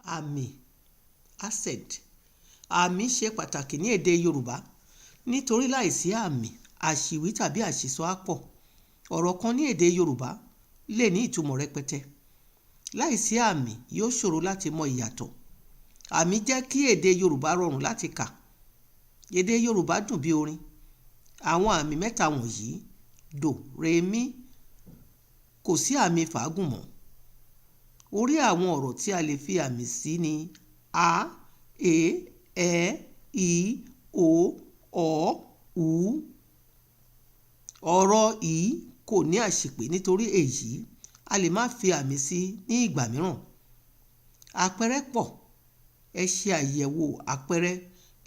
Àmì accent. Àmì ṣe pàtàkì ní èdè Yorùbá nítorí láìsí àmì, àṣìwí tàbí àṣìsọ á pọ̀. Ọ̀rọ̀ kan ní èdè Yorùbá lè ní ìtumọ̀ rẹpẹtẹ. Láìsí àmì yóò ṣòro láti mọ ìyàtọ̀. Àmì jẹ́ kí èdè Yorùbá rọrùn láti kà. Èdè Yorùbá dùn bí orin. Àwọn àmì mẹ́ta wọ̀nyí dò, re, mí kò sí àmì fàágùn mọ́. Orí àwọn ọ̀rọ̀ tí a lè fi àmì sí ni a, e, ẹ, i, o, ọ, ù. Ọ̀rọ̀ ì kò ní àṣìpè nítorí èyí a lè má fi àmì sí ní ìgbà mìíràn. Àpẹẹrẹ pọ̀. Ẹ ṣe àyẹ̀wò àpẹẹrẹ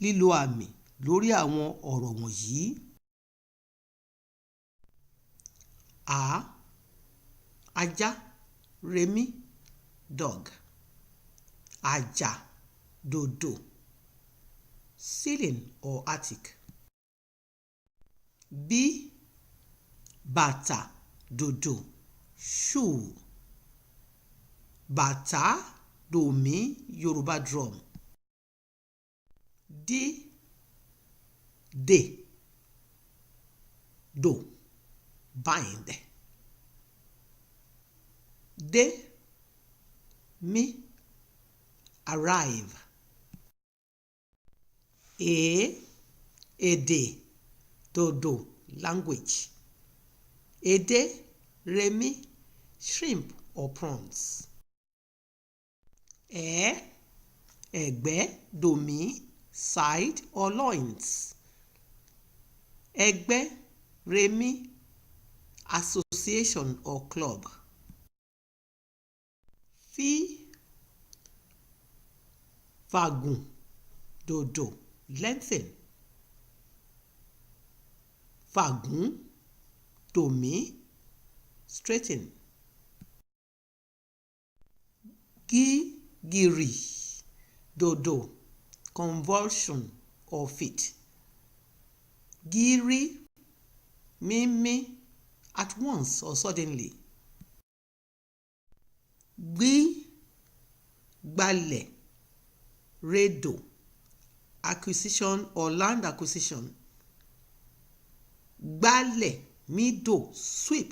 lílo àmì lórí àwọn ọ̀rọ̀ wọ̀nyí. A, ajá, remi, dog. Àjà, dòdò, ceiling or attic. B, bàtà, dòdò, shoe. Bàtà, dòmí, Yorùbá drum. D, dè, dò, bind. Dé, mí, arrive. Èdè, dòdò, language. Edé, remi, shrimp or prawns. Ẹ̀gbẹ́, dòmí, side or loins. Ẹgbẹ́, remi, association or club. Fàgùn, dòdò, lengthen. Fàgùn, dòmí, straighten. Gìrì, dòdò, convulsion or fit. Gírí, mímí, at once or suddenly. Gbálẹ̀, rédò, acquisition or land acquisition. Gbálẹ̀, mídò, sweep.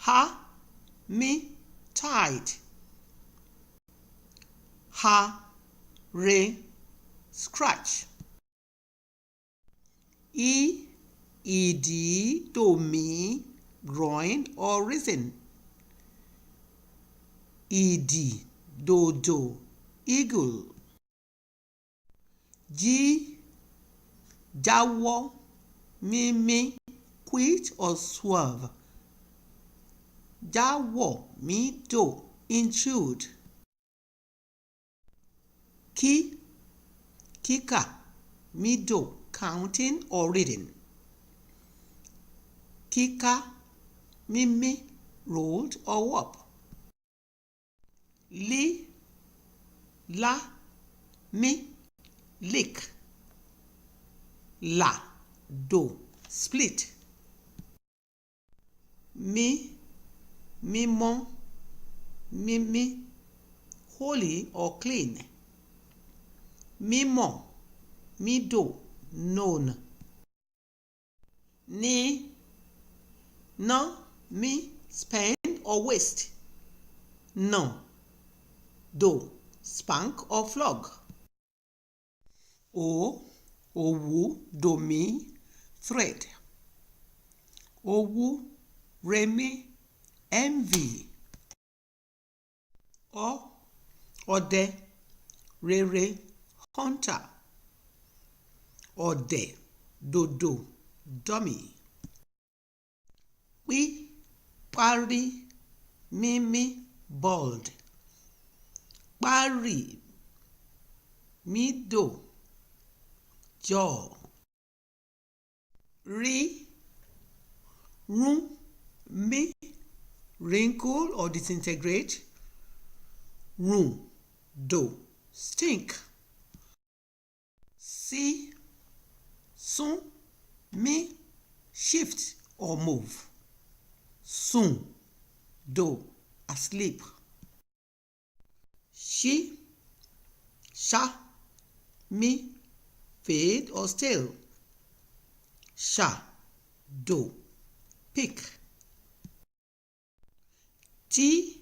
Há, mí, tide. Ha, re, scratch. Ìdí, dòmí, groin or reason. Ìdì, dòdò, eagle. Jáwọ́, mímí, quit or swerve. Jáwọ́, mídò, intrude. Kíkà, mídò, counting or reading. Kíká, mímí, rolled or whop. Lá, mí, lick. Là, dò, split. Mímọ́, mímí, holy or clean. Mímọ̀, mídò, known. Ná, mí, spend or waste. Nà, dò, spank or flog. Òwú, dòmí, thread. Owú, remi, envy. Ọdẹ, rere, hunter. Ọ̀dẹ̀, dòdò, dummy. Párí, mímí, bald. Párí, mídò, jaw. Rún, mí, wrinkle or disintegrate. Rùn, dò, stink. Sún, mí, shift or move. Sùn, do, asleep. She, sha, me, fade or stale. Sha, do, pick. Ti,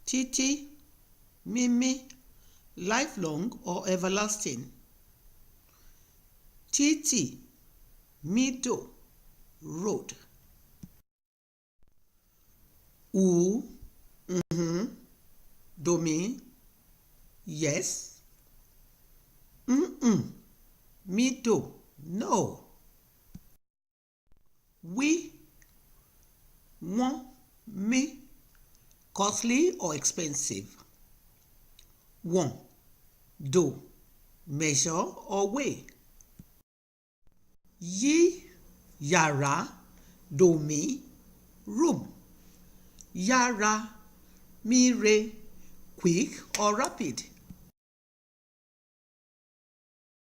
titi, mimi, lifelong or everlasting. Titi, middle, road. U, domi, yes. Middle, no. We, won, me, costly or expensive. One, do, measure or weigh. Yí, yàrá, domi, room. Yára, mire, quick or rapid.